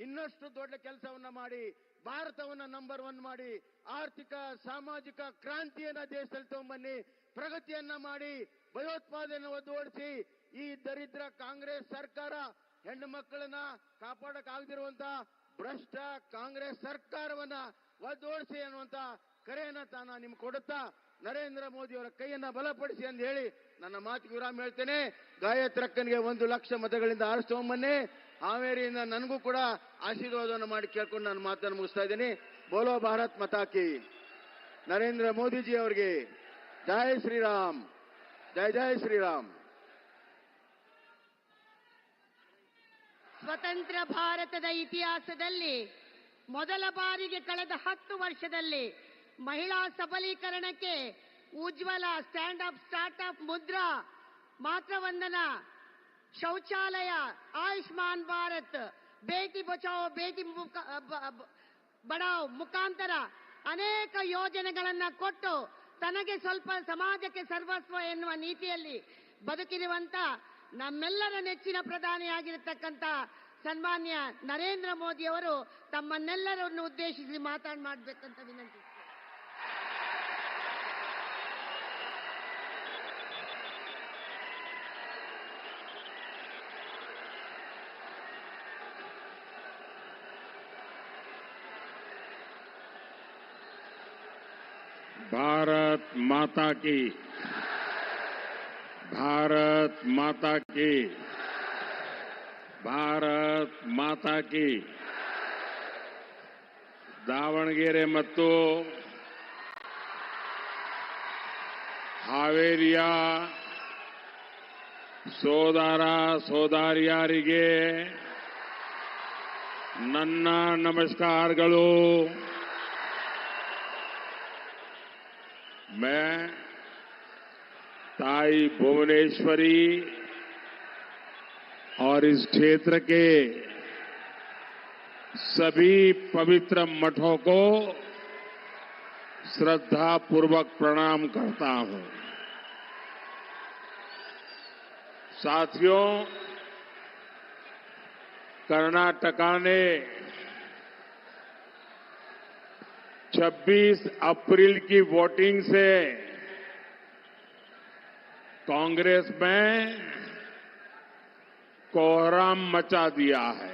ಇನ್ನಷ್ಟು ದೊಡ್ಡ ಕೆಲಸವನ್ನ ಮಾಡಿ ಭಾರತವನ್ನ ನಂಬರ್ 1 ಮಾಡಿ ಆರ್ಥಿಕ ಸಾಮಾಜಿಕ ಕ್ರಾಂತಿಯನ್ನ ದೇಶದಲ್ಲಿ ತಗೊಂಬನ್ನಿ, ಪ್ರಗತಿಯನ್ನ ಮಾಡಿ ಭಯೋತ್ಪಾದನೆ ಒದ್ದೋಡಿಸಿ ಈ ದರಿದ್ರ ಕಾಂಗ್ರೆಸ್ ಸರ್ಕಾರ ಹೆಣ್ಣು ಮಕ್ಕಳನ್ನ ಕಾಪಾಡಕ್ಕಾಗದಿರುವಂತ ಭ್ರಷ್ಟ ಕಾಂಗ್ರೆಸ್ ಸರ್ಕಾರವನ್ನ ಒದ್ದೋಡಿಸಿ ಅನ್ನುವಂತ ಕರೆಯನ್ನ ತಾನ ನಿಮ್ಗೆ ಕೊಡುತ್ತಾ ನರೇಂದ್ರ ಮೋದಿ ಅವರ ಕೈಯನ್ನ ಬಲಪಡಿಸಿ ಅಂತ ಹೇಳಿ ನನ್ನ ಮಾತಿಗೆ ವಿರಾಮ ಹೇಳ್ತೇನೆ. ಗಾಯತ್ರಕ್ಕನಿಗೆ 1 ಲಕ್ಷ ಮತಗಳಿಂದ ಆರಿಸ್ಕೊಂಬನ್ನಿ. ಹಾವೇರಿಯಿಂದ ನನಗೂ ಕೂಡ ಆಶೀರ್ವಾದವನ್ನು ಮಾಡಿ ಕೇಳ್ಕೊಂಡು ನಾನು ಮಾತನ್ನು ಮುಗಿಸ್ತಾ ಇದ್ದೀನಿ. ಬೋಲೋ ಭಾರತ್ ಮಾತಾ ಕಿ, ನರೇಂದ್ರ ಮೋದಿಜಿ ಅವರಿಗೆ ಜೈ ಶ್ರೀರಾಮ್, ಜೈ ಜೈ ಶ್ರೀರಾಮ್. ಸ್ವತಂತ್ರ ಭಾರತದ ಇತಿಹಾಸದಲ್ಲಿ ಮೊದಲ ಬಾರಿಗೆ ಕಳೆದ 10 ವರ್ಷದಲ್ಲಿ ಮಹಿಳಾ ಸಬಲೀಕರಣಕ್ಕೆ Ujjwala, stand up start up, Mudra, Matruvandana, ಶೌಚಾಲಯ, ಆಯುಷ್ಮಾನ್ ಭಾರತ್, ಬೇಟಿ ಬಚಾವೋ ಬೇಟಿ ಬಡಾವ್ ಮುಖಾಂತರ ಅನೇಕ ಯೋಜನೆಗಳನ್ನ ಕೊಟ್ಟು ತನಗೆ ಸ್ವಲ್ಪ ಸಮಾಜಕ್ಕೆ ಸರ್ವಸ್ವ ಎನ್ನುವ ನೀತಿಯಲ್ಲಿ ಬದುಕಿರುವಂತ ನಮ್ಮೆಲ್ಲರ ನೆಚ್ಚಿನ ಪ್ರಧಾನಿಯಾಗಿರತಕ್ಕಂಥ ಸನ್ಮಾನ್ಯ ನರೇಂದ್ರ ಮೋದಿ ಅವರು ತಮ್ಮನ್ನೆಲ್ಲರನ್ನು ಉದ್ದೇಶಿಸಿ ಮಾಡಬೇಕಂತ ವಿನಂತಿ. भारत माता की, भारत माता की, भारत माता की. ದಾವಣಗೆರೆ ಮತ್ತು ಹಾವೇರಿಯ ಸೋದರ ಸೋದರಿಯರಿಗೆ ನನ್ನ ನಮಸ್ಕಾರಗಳು. मैं ताई भुवनेश्वरी और इस क्षेत्र के सभी पवित्र मठों को श्रद्धा पूर्वक प्रणाम करता हूं. साथियों, कर्नाटका ने 26 अप्रैल की वोटिंग से कांग्रेस में कोहराम मचा दिया है.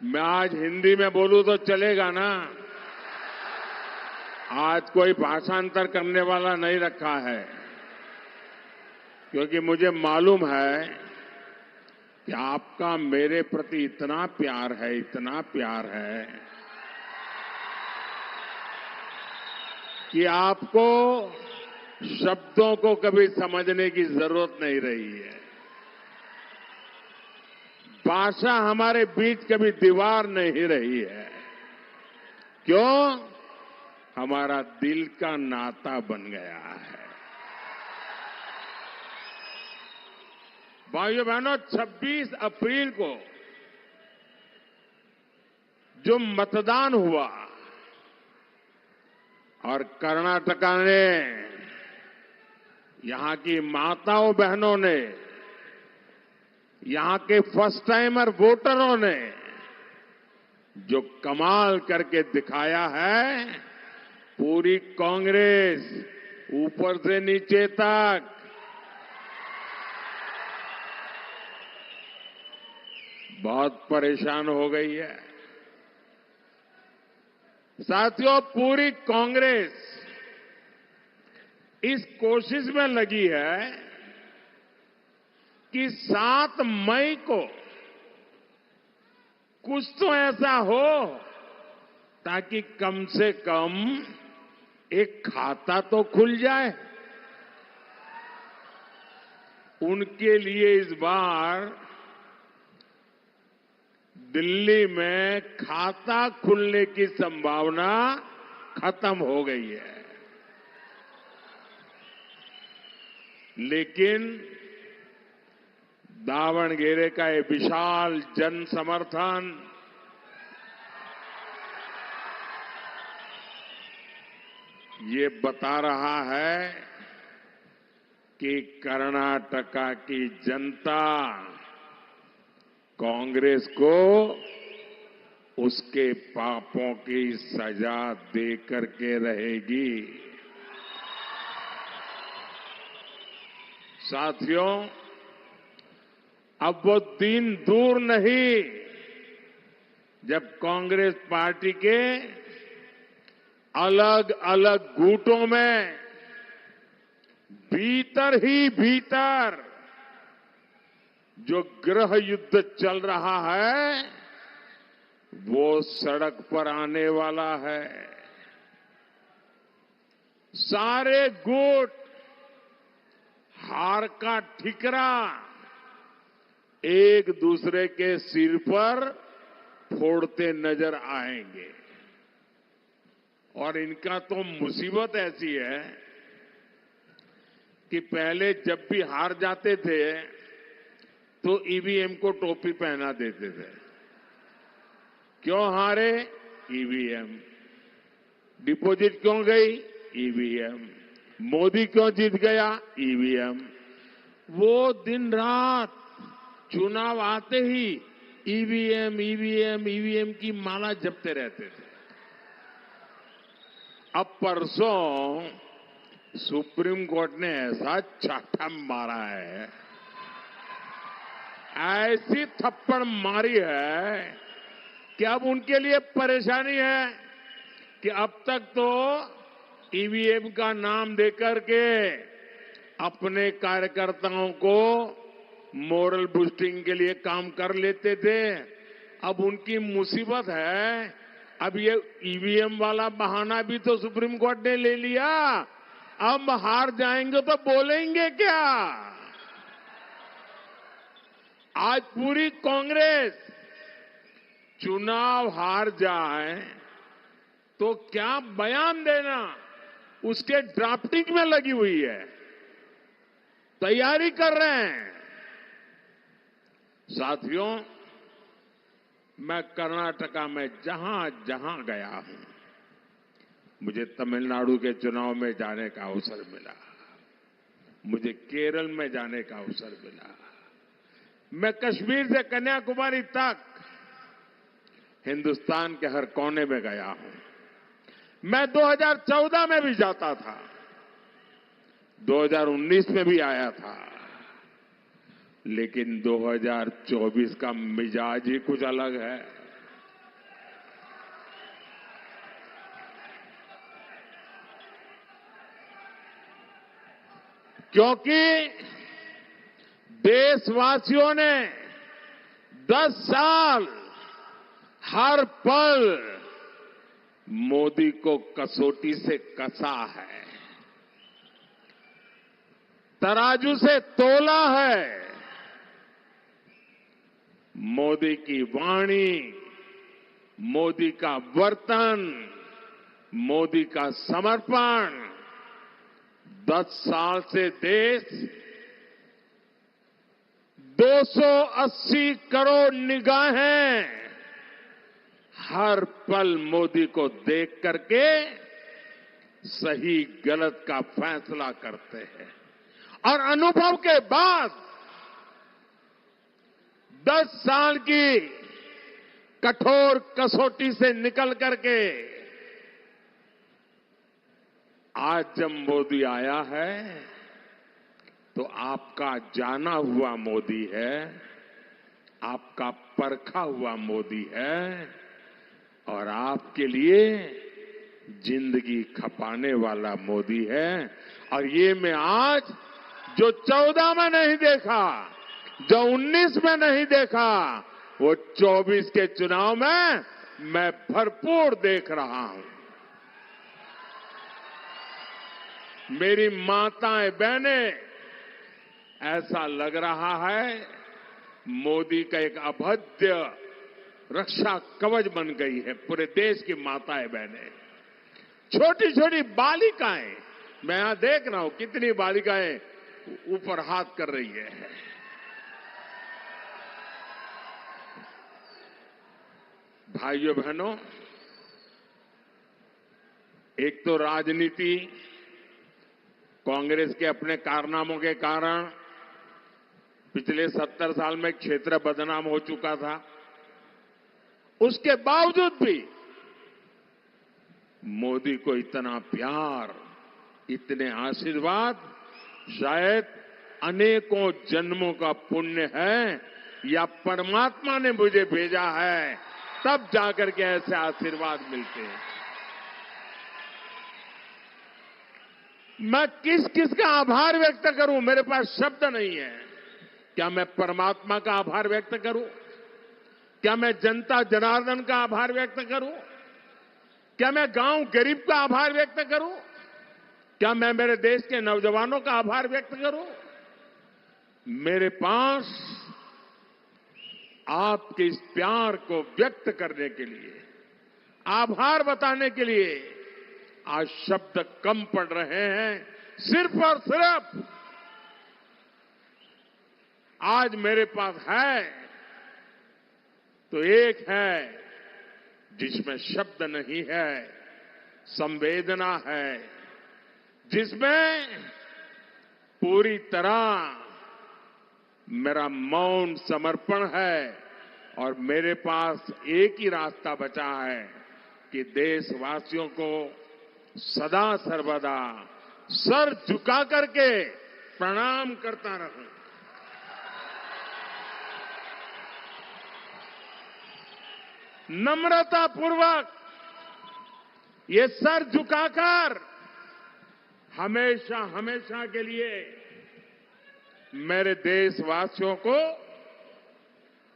मैं आज हिंदी में बोलूं तो चलेगा ना? आज कोई भाषांतर करने वाला नहीं रखा है, क्योंकि मुझे मालूम है कि आपका मेरे प्रति इतना प्यार है, इतना प्यार है कि आपको शब्दों को कभी समझने की जरूरत नहीं रही है. भाषा हमारे बीच कभी दीवार नहीं रही है. क्यों? हमारा दिल का नाता बन गया है. भाइयों बहनों, 26 अप्रैल को जो मतदान हुआ और कर्नाटका ने, यहां की माताओं बहनों ने, यहां के फर्स्ट टाइमर वोटरों ने जो कमाल करके दिखाया है, पूरी कांग्रेस ऊपर से नीचे तक बहुत परेशान हो गई है. साथियों, पूरी कांग्रेस इस कोशिश में लगी है कि 7 मई को कुछ तो ऐसा हो ताकि कम से कम एक खाता तो खुल जाए. उनके लिए इस बार दिल्ली में खाता खुलने की संभावना खत्म हो गई है. लेकिन दावणगेरे का ये विशाल जन समर्थन, ये बता रहा है कि कर्नाटका की जनता कांग्रेस को उसके पापों की सजा दे करके रहेगी। साथियों, अब वो दिन दूर नहीं जब कांग्रेस पार्टी के अलग अलग गुटों में भीतर ही भीतर जो गृह युद्ध चल रहा है वो सड़क पर आने वाला है। सारे गुट हार का ठिकरा एक दूसरे के सिर पर फोड़ते नजर आएंगे और इनका तो मुसीबत ऐसी है कि पहले जब भी हार जाते थे तो ईवीएम को टोपी पहना देते थे। क्यों हारे? ईवीएम। डिपॉजिट क्यों गई? ईवीएम। मोदी क्यों जीत गया? ईवीएम। वो दिन रात चुनाव आते ही ईवीएम ईवीएम ईवीएम की माला जपते रहते थे। अब परसों सुप्रीम कोर्ट ने ऐसा चाटा मारा है, ऐसी थप्पड़ मारी है कि अब उनके लिए परेशानी है कि अब तक तो ईवीएम का नाम देकर के अपने कार्यकर्ताओं को मोरल बूस्टिंग के लिए काम कर लेते थे। अब उनकी मुसीबत है, अब ये ईवीएम वाला बहाना भी तो सुप्रीम कोर्ट ने ले लिया। अब हार जाएंगे तो बोलेंगे क्या? आज पूरी कांग्रेस चुनाव हार जाए तो क्या बयान देना, उसके ड्राफ्टिंग में लगी हुई है, तैयारी कर रहे हैं। साथियों, मैं कर्नाटका में जहां जहां गया हूं, मुझे तमिलनाडु के चुनाव में जाने का अवसर मिला, मुझे केरल में जाने का अवसर मिला, मैं कश्मीर से कन्याकुमारी तक हिंदुस्तान के हर कोने में गया हूं। मैं 2014 में भी जाता था, 2019 में भी आया था, लेकिन 2024 का मिजाज ही कुछ अलग है। क्योंकि देशवासियों ने 10 साल हर पल मोदी को कसौटी से कसा है, तराजू से तोला है। मोदी की वाणी, मोदी का वर्तन, मोदी का समर्पण, 10 साल से देश 280 करोड़ निगाहें हर पल मोदी को देख करके सही गलत का फैसला करते हैं। और अनुभव के बाद 10 साल की कठोर कसौटी से निकल करके आज जब मोदी आया है तो आपका जाना हुआ मोदी है, आपका परखा हुआ मोदी है और आपके लिए जिंदगी खपाने वाला मोदी है। और ये मैं आज जो 14 में नहीं देखा, जो 19 में नहीं देखा, वो 24 के चुनाव में मैं भरपूर देख रहा हूं। मेरी माताएं बहनें, ऐसा लग रहा है मोदी का एक अभेद्य रक्षा कवच बन गई है पूरे देश की माताएं बहनें। छोटी छोटी बालिकाएं, मैं यहां देख रहा हूं कितनी बालिकाएं ऊपर हाथ कर रही है। भाइयों बहनों, एक तो राजनीति कांग्रेस के अपने कारनामों के कारण पिछले 70 साल में क्षेत्र बदनाम हो चुका था। उसके बावजूद भी मोदी को इतना प्यार, इतने आशीर्वाद शायद अनेकों जन्मों का पुण्य है या परमात्मा ने मुझे भेजा है, तब जाकर के ऐसे आशीर्वाद मिलते हैं। मैं किस किस का आभार व्यक्त करूं, मेरे पास शब्द नहीं है। क्या मैं परमात्मा का आभार व्यक्त करूं? क्या मैं जनता जनार्दन का आभार व्यक्त करूं? क्या मैं गांव गरीब का आभार व्यक्त करूं? क्या मैं मेरे देश के नौजवानों का आभार व्यक्त करूं? मेरे पास आपके इस प्यार को व्यक्त करने के लिए, आभार बताने के लिए आज शब्द कम पड़ रहे हैं। सिर्फ और सिर्फ आज मेरे पास है तो एक है जिसमें शब्द नहीं है, संवेदना है, जिसमें पूरी तरह मेरा मौन समर्पण है। और मेरे पास एक ही रास्ता बचा है कि देशवासियों को सदा सर्वदा सर झुका करके प्रणाम करता रहूं। नम्रता पूर्वक ये सर झुकाकर हमेशा हमेशा के लिए मेरे देशवासियों को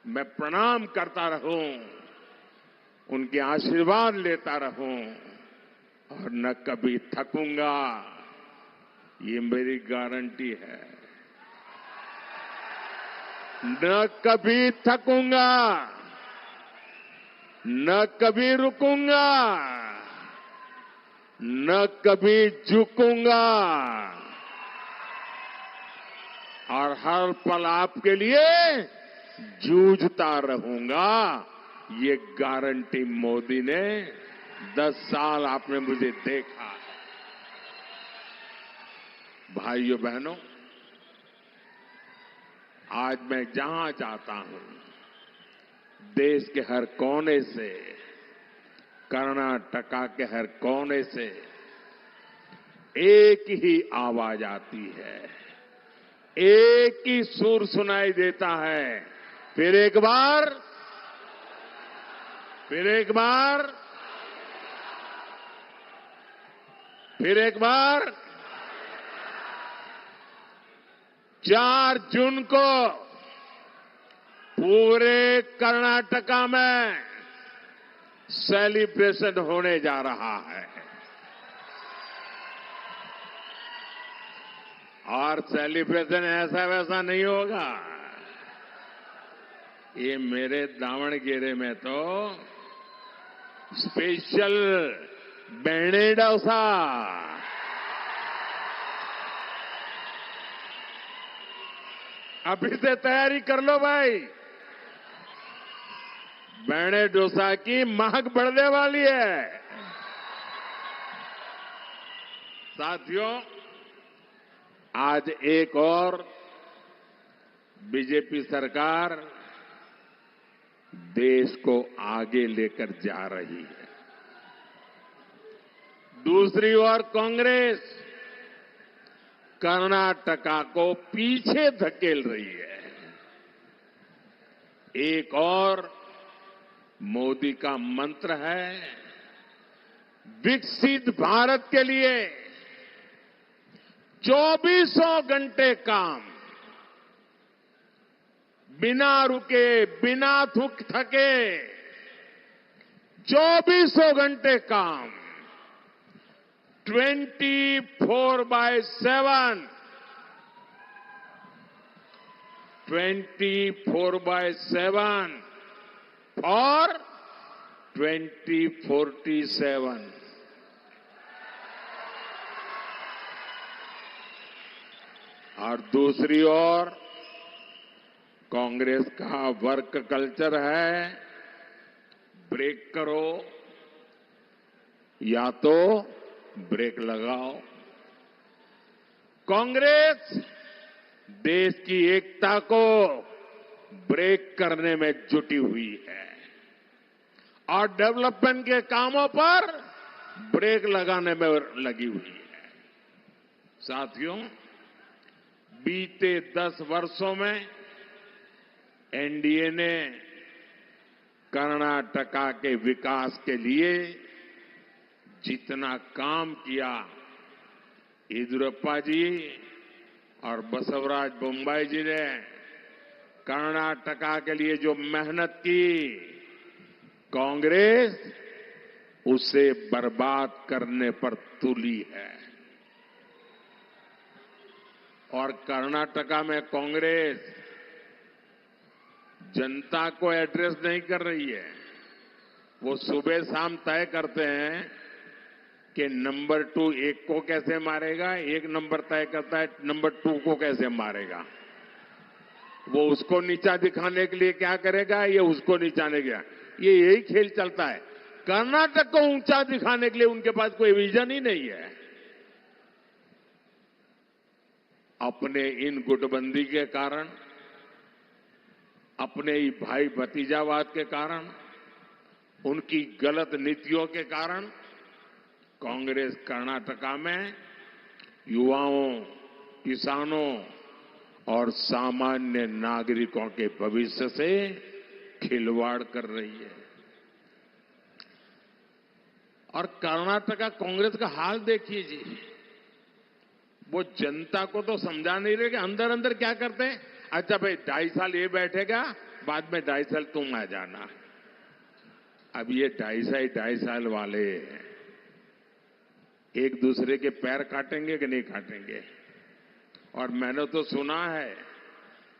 मैं प्रणाम करता रहूं, उनके आशीर्वाद लेता रहूं और न कभी थकूंगा, ये मेरी गारंटी है। न कभी थकूंगा, न कभी रुकूंगा, न कभी झुकूंगा और हर पल आपके लिए जूझता रहूंगा। ये गारंटी मोदी ने 10 साल आपने मुझे देखा। भाइयों बहनों, आज मैं जहां जाता हूं, देश के हर कोने से, कर्नाटका के हर कोने से एक ही आवाज आती है, एक ही सुर सुनाई देता है। फिर एक बार, फिर एक बार, फिर एक बार 4 जून को पूरे कर्नाटका में सेलिब्रेशन होने जा रहा है। और सेलिब्रेशन ऐसा वैसा नहीं होगा। ये मेरे दावणगेरे में तो स्पेशल बेणे डोसा, अभी से तैयारी कर लो भाई। बेणे डोसा की महक बढ़ने वाली है। साथियों, आज एक और बीजेपी सरकार देश को आगे लेकर जा रही है। दूसरी ओर कांग्रेस कर्नाटका को पीछे धकेल रही है। एक और मोदी का मंत्र है, विकसित भारत के लिए 24 घंटे काम, बिना रुके, बिना थके 24 घंटे काम, 24/7, 24/7 और 2047। और दूसरी ओर कांग्रेस का वर्क कल्चर है, ब्रेक करो या तो ब्रेक लगाओ। कांग्रेस देश की एकता को ब्रेक करने में जुटी हुई है और डेवलपमेंट के कामों पर ब्रेक लगाने में लगी हुई है। साथियों, बीते 10 वर्षों में एनडीए ने कर्नाटका के विकास के लिए जितना काम किया, येदियुरप्पा जी और बसवराज बोम्माई जी ने कर्नाटका के लिए जो मेहनत की, कांग्रेस उसे बर्बाद करने पर तुली है। और कर्नाटका में कांग्रेस जनता को एड्रेस नहीं कर रही है। वो सुबह शाम तय करते हैं कि नंबर 2 एक को कैसे मारेगा, एक नंबर तय करता है नंबर 2 को कैसे मारेगा। वो उसको नीचा दिखाने के लिए क्या करेगा, ये उसको नीचा नहीं गया, ये यही खेल चलता है। कर्नाटक को ऊंचा दिखाने के लिए उनके पास कोई विजन ही नहीं है। अपने इन गुटबंदी के कारण, अपने ही भाई भतीजावाद के कारण, उनकी गलत नीतियों के कारण कांग्रेस कर्नाटका में युवाओं, किसानों और सामान्य नागरिकों के भविष्य से खिलवाड़ कर रही है। और कर्नाटका कांग्रेस का हाल देखिए जी, वो जनता को तो समझा नहीं रहे कि अंदर अंदर क्या करते हैं। अच्छा भाई 2.5 साल ये बैठेगा, बाद में 2.5 साल तुम आ जाना। अब ये 2.5 साल वाले एक दूसरे के पैर काटेंगे कि नहीं काटेंगे। और मैंने तो सुना है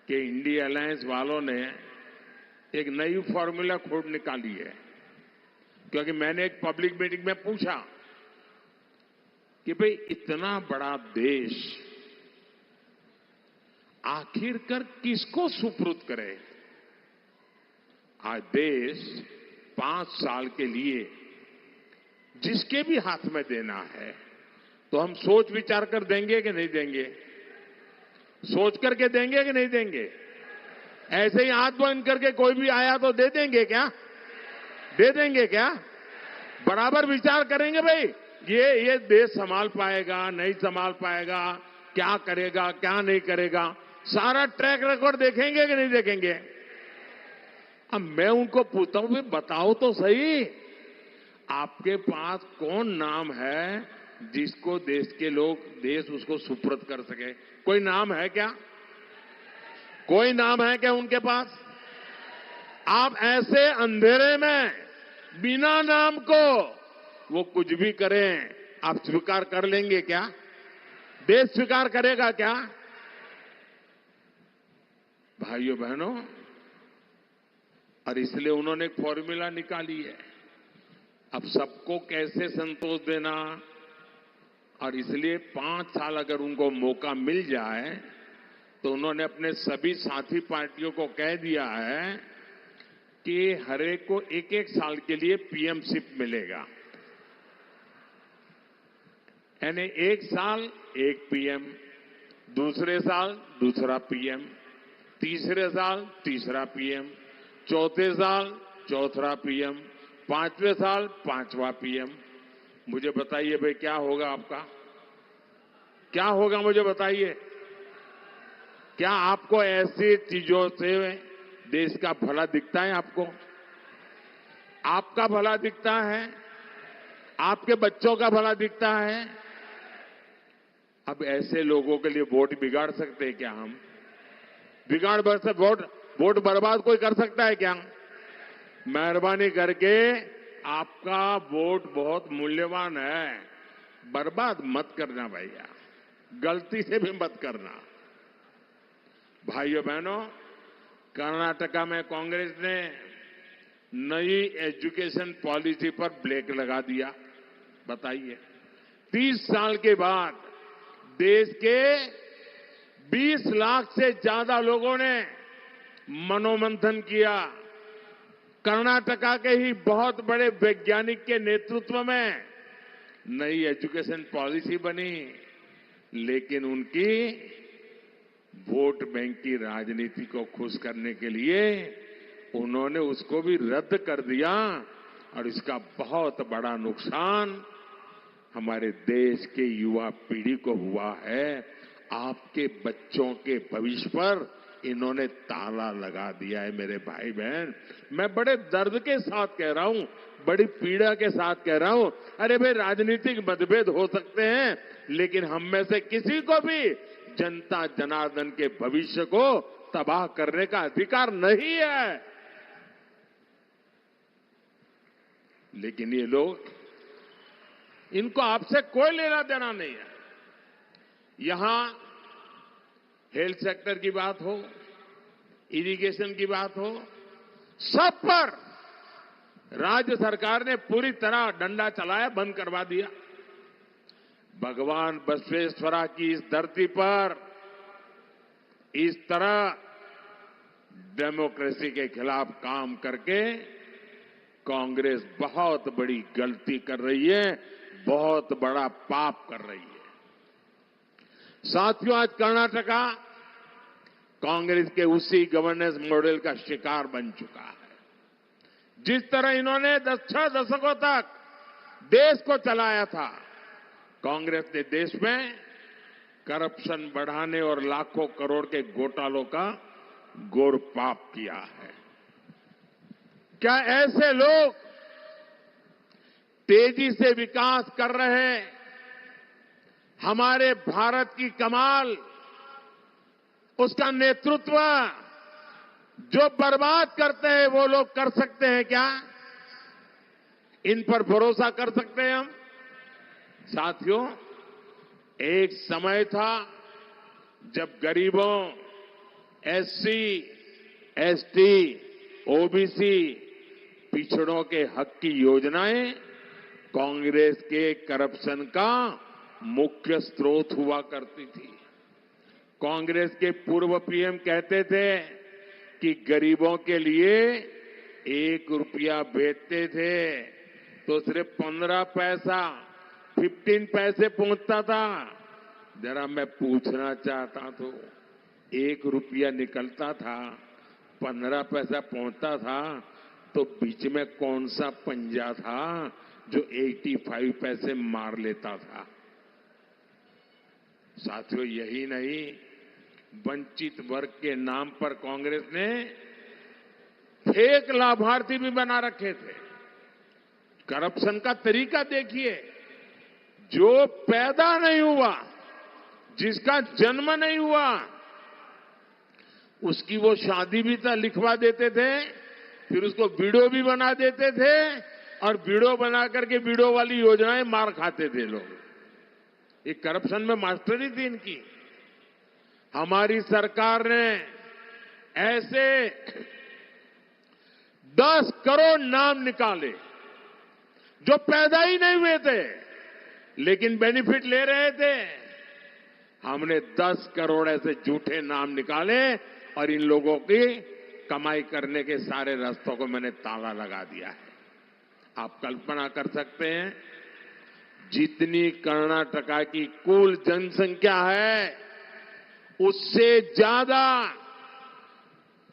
कि इंडिया अलायंस वालों ने एक नई फॉर्मूला खोज निकाली है, क्योंकि मैंने एक पब्लिक मीटिंग में पूछा कि भाई इतना बड़ा देश आखिरकार किसको सुपुर्द करे। आज देश 5 साल के लिए जिसके भी हाथ में देना है तो हम सोच विचार कर देंगे कि नहीं देंगे, सोच करके देंगे कि नहीं देंगे। ऐसे ही हाथ बंद करके कोई भी आया तो दे देंगे क्या, दे देंगे क्या। बराबर विचार करेंगे भाई ये देश संभाल पाएगा नहीं संभाल पाएगा, क्या करेगा क्या नहीं करेगा, सारा ट्रैक रिकॉर्ड देखेंगे कि नहीं देखेंगे। अब मैं उनको पूछता हूं, बताओ तो सही, आपके पास कौन नाम है जिसको देश के लोग, देश उसको सुपुर्द कर सके। कोई नाम है क्या, कोई नाम है क्या उनके पास। आप ऐसे अंधेरे में बिना नाम को वो कुछ भी करें, आप स्वीकार कर लेंगे क्या, देश स्वीकार करेगा क्या। भाइयों बहनों, और इसलिए उन्होंने एक फॉर्मूला निकाली है, अब सबको कैसे संतोष देना। और इसलिए 5 साल अगर उनको मौका मिल जाए तो उन्होंने अपने सभी साथी पार्टियों को कह दिया है कि हर एक को 1-1 साल के लिए पीएमशिप मिलेगा। यानी 1 साल 1 पीएम, दूसरे साल दूसरा पीएम, तीसरे साल तीसरा पीएम, चौथे साल चौथा पीएम, 5वें साल 5वां पीएम। मुझे बताइए भाई क्या होगा आपका, क्या होगा मुझे बताइए। क्या आपको ऐसी चीजों से देश का भला दिखता है, आपको आपका भला दिखता है, आपके बच्चों का भला दिखता है। अब ऐसे लोगों के लिए वोट बिगाड़ सकते हैं क्या हम, बिगाड़ वोट बर्बाद कोई कर सकता है क्या। मेहरबानी करके आपका वोट बहुत मूल्यवान है, बर्बाद मत करना भैया, गलती से भी मत करना। भाइयों बहनों, कर्नाटका में कांग्रेस ने नई एजुकेशन पॉलिसी पर ब्रेक लगा दिया। बताइए, 30 साल के बाद देश के 20 लाख से ज्यादा लोगों ने मनोमंथन किया। कर्नाटका के ही बहुत बड़े वैज्ञानिक के नेतृत्व में नई एजुकेशन पॉलिसी बनी लेकिन उनकी वोट बैंक की राजनीति को खुश करने के लिए उन्होंने उसको भी रद्द कर दिया और इसका बहुत बड़ा नुकसान हमारे देश के युवा पीढ़ी को हुआ है। आपके बच्चों के भविष्य पर इन्होंने ताला लगा दिया है। मेरे भाई बहन, मैं बड़े दर्द के साथ कह रहा हूं, बड़ी पीड़ा के साथ कह रहा हूं, अरे भाई राजनीतिक मतभेद हो सकते हैं, लेकिन हम में से किसी को भी जनता जनार्दन के भविष्य को तबाह करने का अधिकार नहीं है। लेकिन ये लोग, इनको आपसे कोई लेना देना नहीं है। यहां हेल्थ सेक्टर की बात हो, इरिगेशन की बात हो, सब पर राज्य सरकार ने पूरी तरह डंडा चलाया, बंद करवा दिया। भगवान बसवेश्वरा की इस धरती पर इस तरह डेमोक्रेसी के खिलाफ काम करके कांग्रेस बहुत बड़ी गलती कर रही है, बहुत बड़ा पाप कर रही है। साथियों, आज कर्नाटका कांग्रेस के उसी गवर्नेंस मॉडल का शिकार बन चुका है। जिस तरह इन्होंने 6 दशकों तक देश को चलाया था, कांग्रेस ने देश में करप्शन बढ़ाने और लाखों करोड़ के घोटालों का घोर पाप किया है। क्या ऐसे लोग तेजी से विकास कर रहे हमारे भारत की कमाल, उसका नेतृत्व जो बर्बाद करते हैं वो लोग कर सकते हैं क्या? इन पर भरोसा कर सकते हैं हम? साथियों, एक समय था जब गरीबों, एससी, एसटी, ओबीसी, पिछड़ों के हक की योजनाएं कांग्रेस के करप्शन का मुख्य स्रोत हुआ करती थी। कांग्रेस के पूर्व पीएम कहते थे कि गरीबों के लिए 1 रुपया भेजते थे तो सिर्फ 15 पैसा, 15 पैसे पहुंचता था। जरा मैं पूछना चाहता तो 1 रुपया निकलता था, 15 पैसा पहुंचता था, तो बीच में कौन सा पंजा था जो 85 पैसे मार लेता था? साथियों, यही नहीं, वंचित वर्ग के नाम पर कांग्रेस ने फेक लाभार्थी भी बना रखे थे। करप्शन का तरीका देखिए, जो पैदा नहीं हुआ, जिसका जन्म नहीं हुआ, उसकी वो शादी भी लिखवा देते थे, फिर उसको वीडियो भी बना देते थे और वीडियो बना करके वीडियो वाली योजनाएं मार खाते थे लोग। ये करप्शन में मास्टरी थी इनकी। हमारी सरकार ने ऐसे 10 करोड़ नाम निकाले जो पैदा ही नहीं हुए थे लेकिन बेनिफिट ले रहे थे। हमने 10 करोड़ ऐसे झूठे नाम निकाले और इन लोगों की कमाई करने के सारे रास्तों को मैंने ताला लगा दिया है। आप कल्पना कर सकते हैं, जितनी कर्नाटका की कुल जनसंख्या है उससे ज्यादा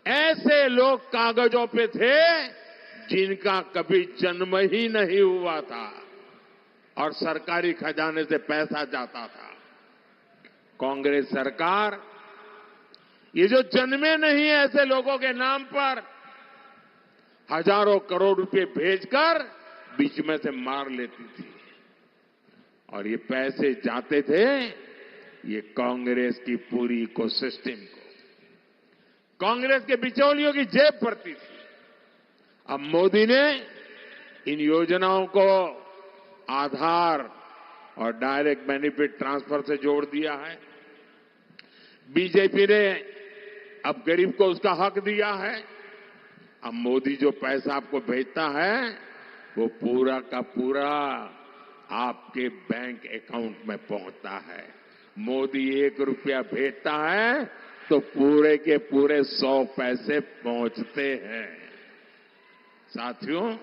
ऐसे लोग कागजों पे थे जिनका कभी जन्म ही नहीं हुआ था और सरकारी खजाने से पैसा जाता था। कांग्रेस सरकार ये जो जन्मे नहीं है ऐसे लोगों के नाम पर हजारों करोड़ रुपए भेजकर बीच में से मार लेती थी और ये पैसे जाते थे ये कांग्रेस की पूरी इकोसिस्टम को, कांग्रेस के बिचौलियों की जेब भरती थी। अब मोदी ने इन योजनाओं को आधार और डायरेक्ट बेनिफिट ट्रांसफर से जोड़ दिया है। बीजेपी ने अब गरीब को उसका हक दिया है। अब मोदी जो पैसा आपको भेजता है वो पूरा का पूरा आपके बैंक अकाउंट में पहुंचता है। मोदी 1 रुपया भेजता है तो पूरे के पूरे 100 पैसे पहुंचते हैं। साथियों,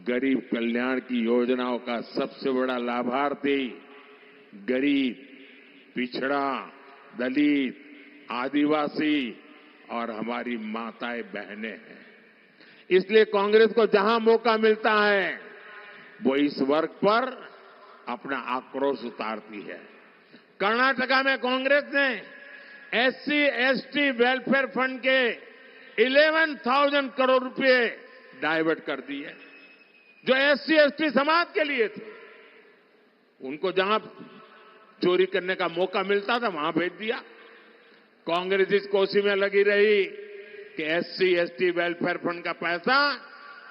गरीब कल्याण की योजनाओं का सबसे बड़ा लाभार्थी गरीब, पिछड़ा, दलित, आदिवासी और हमारी माताएं बहनें हैं। इसलिए कांग्रेस को जहां मौका मिलता है वो इस वर्ग पर अपना आक्रोश उतारती है। कर्नाटका में कांग्रेस ने एससी एसटी वेलफेयर फंड के 11,000 करोड़ रुपए डाइवर्ट कर दिए जो एससी एसटी समाज के लिए थे। उनको जहां चोरी करने का मौका मिलता था वहां भेज दिया। कांग्रेस इस कोशिश में लगी रही कि एससी एसटी वेलफेयर फंड का पैसा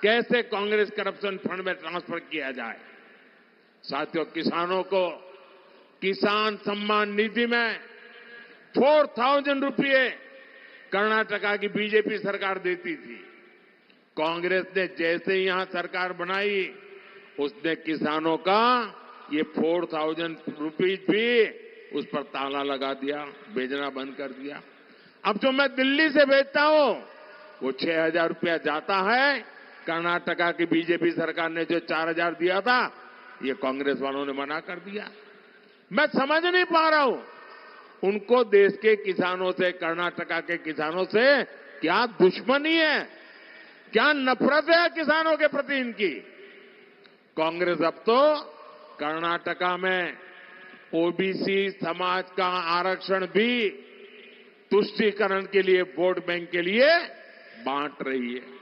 कैसे कांग्रेस करप्शन फंड में ट्रांसफर किया जाए। साथियों, किसानों को किसान सम्मान निधि में 4,000 रुपये कर्नाटका की बीजेपी सरकार देती थी। कांग्रेस ने जैसे ही यहां सरकार बनाई उसने किसानों का ये 4,000 रुपीज भी उस पर ताला लगा दिया, भेजना बंद कर दिया। अब जो मैं दिल्ली से भेजता हूं वो 6,000 रुपया जाता है। कर्नाटका की बीजेपी सरकार ने जो 4,000 दिया था ये कांग्रेस वालों ने मना कर दिया। मैं समझ नहीं पा रहा हूं उनको देश के किसानों से, कर्नाटका के किसानों से क्या दुश्मनी है, क्या नफरत है किसानों के प्रति इनकी। कांग्रेस अब तो कर्नाटका में ओबीसी समाज का आरक्षण भी तुष्टीकरण के लिए, वोट बैंक के लिए बांट रही है।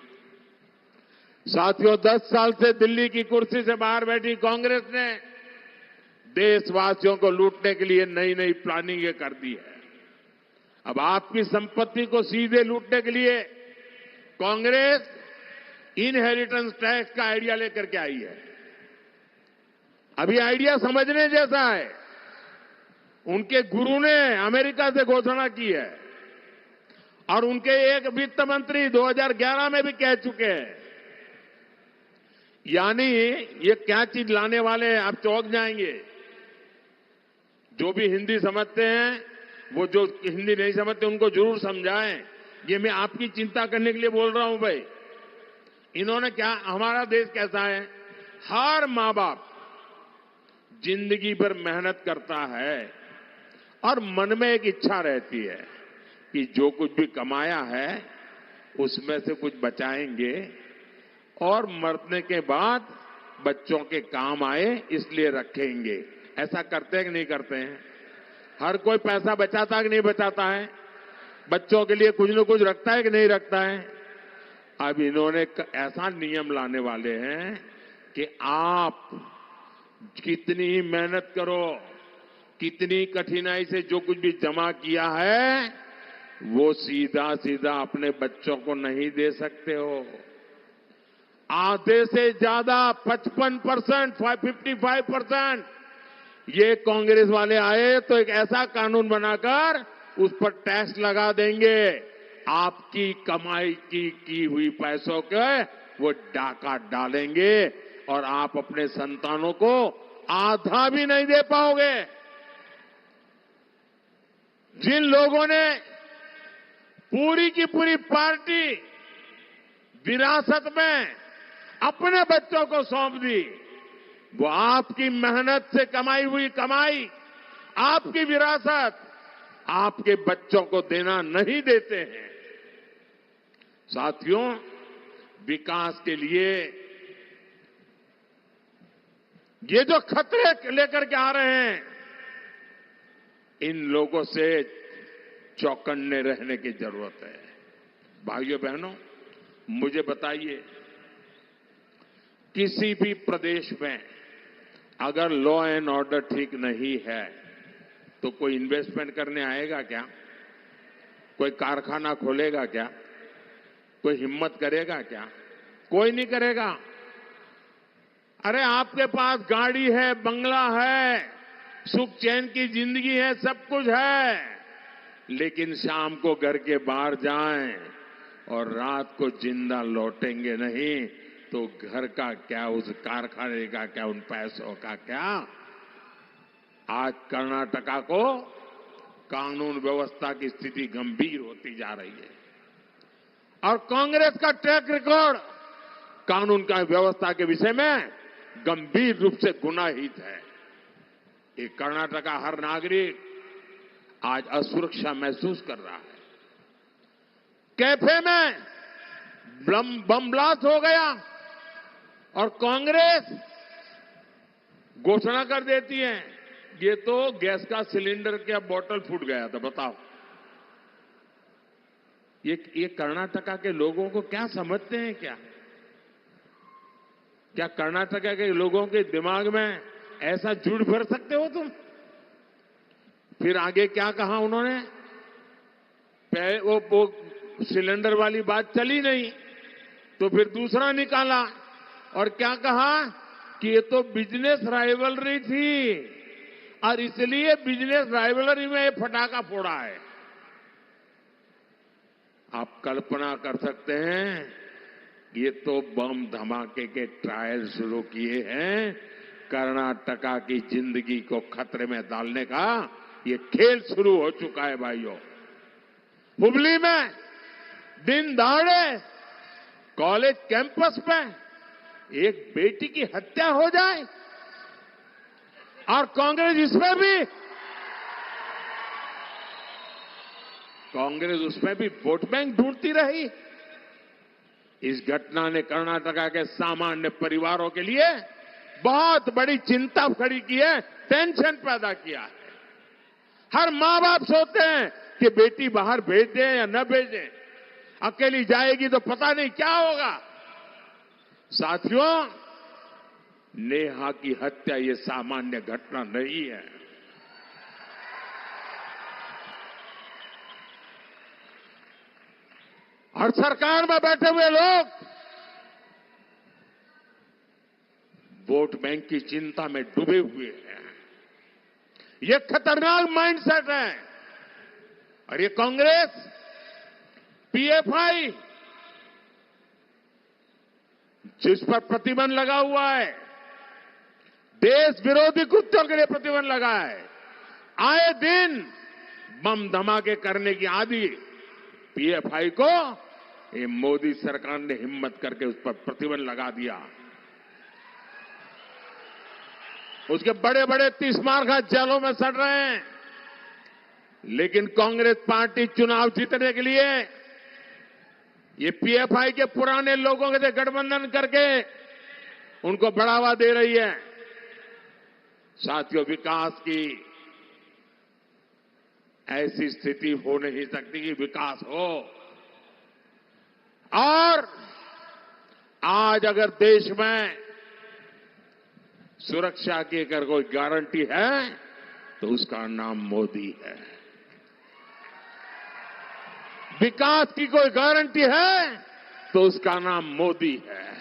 साथियों, 10 साल से दिल्ली की कुर्सी से बाहर बैठी कांग्रेस ने देशवासियों को लूटने के लिए नई नई प्लानिंग कर दी है। अब आपकी संपत्ति को सीधे लूटने के लिए कांग्रेस इनहेरिटेंस टैक्स का आइडिया लेकर के आई है। अभी आइडिया समझने जैसा है। उनके गुरु ने अमेरिका से घोषणा की है और उनके एक वित्त मंत्री 2011 में भी कह चुके हैं। यानी ये क्या चीज लाने वाले हैं, आप चौंक जाएंगे। जो भी हिंदी समझते हैं, वो जो हिंदी नहीं समझते उनको जरूर समझाएं। ये मैं आपकी चिंता करने के लिए बोल रहा हूं भाई। इन्होंने क्या, हमारा देश कैसा है, हर मां बाप जिंदगी भर मेहनत करता है और मन में एक इच्छा रहती है कि जो कुछ भी कमाया है उसमें से कुछ बचाएंगे और मरने के बाद बच्चों के काम आए इसलिए रखेंगे। ऐसा करते हैं कि नहीं करते हैं? हर कोई पैसा बचाता है कि नहीं बचाता है? बच्चों के लिए कुछ न कुछ रखता है कि नहीं रखता है? अब इन्होंने ऐसा नियम लाने वाले हैं कि आप कितनी ही मेहनत करो, कितनी कठिनाई से जो कुछ भी जमा किया है वो सीधा सीधा अपने बच्चों को नहीं दे सकते हो। आधे से ज्यादा 55%, 55% ये कांग्रेस वाले आए तो एक ऐसा कानून बनाकर उस पर टैक्स लगा देंगे। आपकी कमाई की हुई पैसों के वो डाका डालेंगे और आप अपने संतानों को आधा भी नहीं दे पाओगे। जिन लोगों ने पूरी की पूरी पार्टी विरासत में अपने बच्चों को सौंप दी, वो आपकी मेहनत से कमाई हुई कमाई, आपकी विरासत आपके बच्चों को देना नहीं देते हैं। साथियों, विकास के लिए ये जो खतरे लेकर के आ रहे हैं, इन लोगों से चौकन्ने रहने की जरूरत है। भाइयों बहनों, मुझे बताइए, किसी भी प्रदेश में अगर लॉ एंड ऑर्डर ठीक नहीं है तो कोई इन्वेस्टमेंट करने आएगा क्या? कोई कारखाना खोलेगा क्या? कोई हिम्मत करेगा क्या? कोई नहीं करेगा। अरे आपके पास गाड़ी है, बंगला है, सुख चैन की जिंदगी है, सब कुछ है, लेकिन शाम को घर के बाहर जाएं और रात को जिंदा लौटेंगे नहीं तो घर का क्या, उस कारखाने का क्या, उन पैसों का क्या? आज कर्नाटका को कानून व्यवस्था की स्थिति गंभीर होती जा रही है और कांग्रेस का ट्रैक रिकॉर्ड कानून का व्यवस्था के विषय में गंभीर रूप से गुनाहित है। ये कर्नाटका हर नागरिक आज असुरक्षा महसूस कर रहा है। कैफे में बम ब्लास्ट हो गया और कांग्रेस घोषणा कर देती है ये तो गैस का सिलेंडर का बोतल फूट गया था। बताओ, ये कर्नाटका के लोगों को क्या समझते हैं? क्या कर्नाटका के लोगों के दिमाग में ऐसा झूठ भर सकते हो तुम? फिर आगे क्या कहा उन्होंने? वो सिलेंडर वाली बात चली नहीं तो फिर दूसरा निकाला और क्या कहा कि ये तो बिजनेस राइवलरी थी और इसलिए बिजनेस राइवलरी में ये फटाका फोड़ा है। आप कल्पना कर सकते हैं, ये तो बम धमाके के ट्रायल शुरू किए हैं। कर्नाटका की जिंदगी को खतरे में डालने का ये खेल शुरू हो चुका है भाइयों। हुबली में दिन दहाड़े कॉलेज कैंपस में एक बेटी की हत्या हो जाए और कांग्रेस उसमें भी वोट बैंक ढूंढती रही। इस घटना ने कर्नाटका के सामान्य परिवारों के लिए बहुत बड़ी चिंता खड़ी की है, टेंशन पैदा किया है। हर मां बाप सोचते हैं कि बेटी बाहर भेज दें या न भेजें, अकेली जाएगी तो पता नहीं क्या होगा। साथियों, नेहा की हत्या ये सामान्य घटना नहीं है। और सरकार में बैठे हुए लोग वोट बैंक की चिंता में डूबे हुए हैं। ये खतरनाक माइंडसेट है। और ये कांग्रेस, पीएफआई, जिस पर प्रतिबंध लगा हुआ है, देश विरोधी कृत्यों के लिए प्रतिबंध लगा है, आए दिन बम धमाके करने की आदि पीएफआई को ये मोदी सरकार ने हिम्मत करके उस पर प्रतिबंध लगा दिया। उसके बड़े बड़े 30 मार्का जेलों में सड़ रहे हैं। लेकिन कांग्रेस पार्टी चुनाव जीतने के लिए ये पीएफआई के पुराने लोगों के साथ गठबंधन करके उनको बढ़ावा दे रही है। साथियों, विकास की ऐसी स्थिति हो नहीं सकती कि विकास हो। और आज अगर देश में सुरक्षा की अगर कोई गारंटी है तो उसका नाम मोदी है। विकास की कोई गारंटी है तो उसका नाम मोदी है।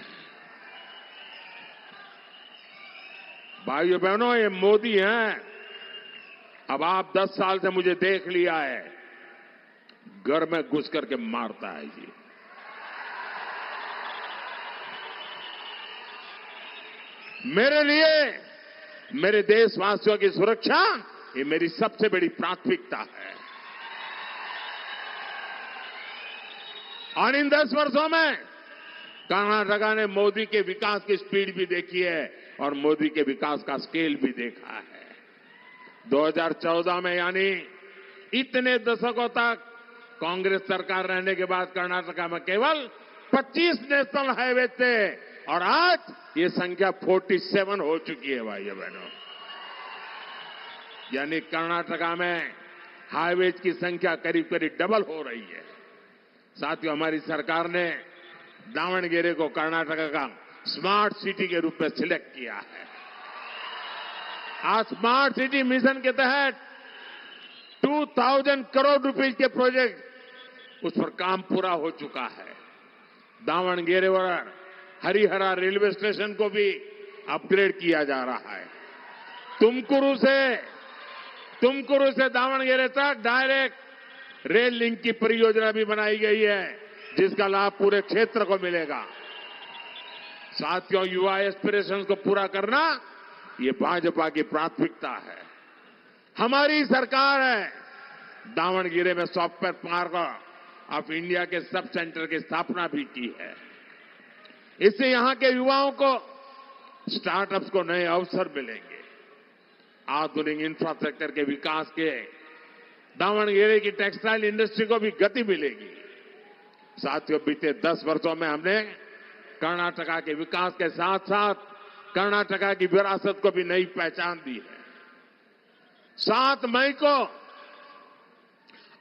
भाइयों बहनों, ये मोदी हैं। अब आप 10 साल से मुझे देख लिया है, घर में घुस करके मारता है जी। मेरे लिए, मेरे देशवासियों की सुरक्षा ये मेरी सबसे बड़ी प्राथमिकता है। और इन 10 वर्षों में कर्नाटका ने मोदी के विकास की स्पीड भी देखी है और मोदी के विकास का स्केल भी देखा है। 2014 में, यानी इतने दशकों तक कांग्रेस सरकार रहने के बाद कर्नाटका में केवल 25 नेशनल हाईवे थे और आज ये संख्या 47 हो चुकी है भाइयों बहनों। यानी कर्नाटका में हाईवेज की संख्या करीब करीब डबल हो रही है। साथियों, हमारी सरकार ने दावणगेरे को कर्नाटका का स्मार्ट सिटी के रूप में सिलेक्ट किया है। आज स्मार्ट सिटी मिशन के तहत 2000 करोड़ रुपए के प्रोजेक्ट उस पर काम पूरा हो चुका है। दावणगेरे और हरिहरा रेलवे स्टेशन को भी अपग्रेड किया जा रहा है। तुमकुरू से दावणगेरे तक डायरेक्ट रेल लिंक की परियोजना भी बनाई गई है, जिसका लाभ पूरे क्षेत्र को मिलेगा। साथियों, युवा एस्पिरेशन को पूरा करना ये भाजपा की प्राथमिकता है। हमारी सरकार है दावणगेरे में सॉफ्टवेयर पार्क ऑफ इंडिया के सब सेंटर की स्थापना भी की है। इससे यहां के युवाओं को, स्टार्टअप्स को नए अवसर मिलेंगे। आधुनिक इंफ्रास्ट्रक्चर के विकास के दावणगेरे की टेक्सटाइल इंडस्ट्री को भी गति मिलेगी। साथियों, बीते 10 वर्षों में हमने कर्नाटका के विकास के साथ साथ कर्नाटका की विरासत को भी नई पहचान दी है। 7 मई को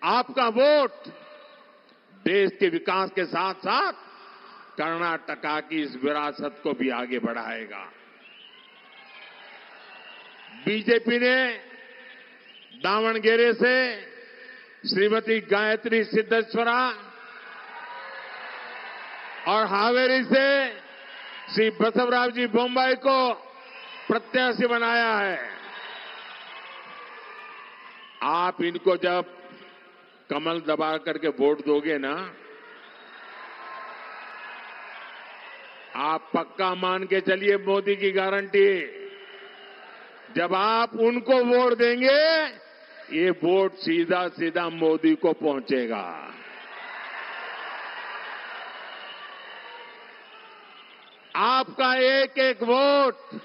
आपका वोट देश के विकास के साथ साथ कर्नाटका की इस विरासत को भी आगे बढ़ाएगा। बीजेपी ने दावणगेरे से श्रीमती गायत्री सिद्धेश्वरा और हावेरी से श्री बसवराज जी बोम्बाई को प्रत्याशी बनाया है। आप इनको जब कमल दबा करके वोट दोगे ना, आप पक्का मान के चलिए, मोदी की गारंटी, जब आप उनको वोट देंगे ये वोट सीधा सीधा मोदी को पहुंचेगा। आपका एक एक वोट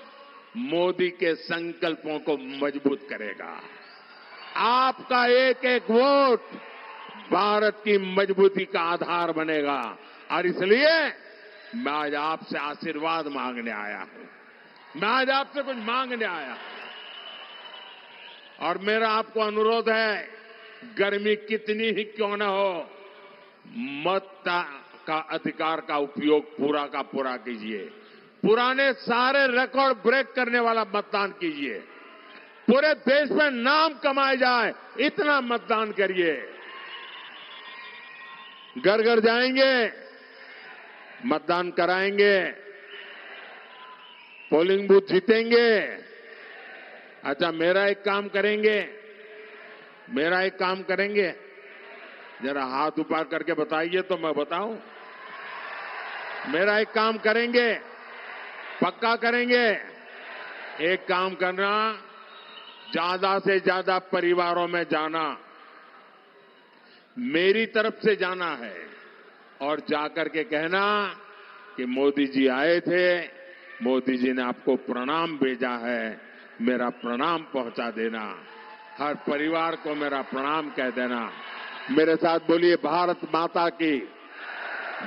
मोदी के संकल्पों को मजबूत करेगा। आपका एक एक वोट भारत की मजबूती का आधार बनेगा। और इसलिए मैं आज आपसे आशीर्वाद मांगने आया हूं। मैं आज आपसे कुछ मांगने आया हूं। और मेरा आपको अनुरोध है, गर्मी कितनी ही क्यों न हो, मत का अधिकार का उपयोग पूरा का पूरा कीजिए। पुराने सारे रिकॉर्ड ब्रेक करने वाला मतदान कीजिए। पूरे देश में नाम कमाया जाए इतना मतदान करिए। घर घर जाएंगे, मतदान कराएंगे, पोलिंग बूथ जीतेंगे। अच्छा, मेरा एक काम करेंगे, जरा हाथ ऊपर करके बताइए तो मैं बताऊं। मेरा एक काम करेंगे, पक्का करेंगे। एक काम करना, ज्यादा से ज्यादा परिवारों में जाना, मेरी तरफ से जाना है और जाकर के कहना कि मोदी जी आए थे, मोदी जी ने आपको प्रणाम भेजा है, मेरा प्रणाम पहुंचा देना। हर परिवार को मेरा प्रणाम कह देना। मेरे साथ बोलिए, भारत माता की,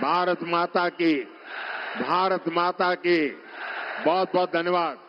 भारत माता की, भारत माता की। बहुत बहुत धन्यवाद।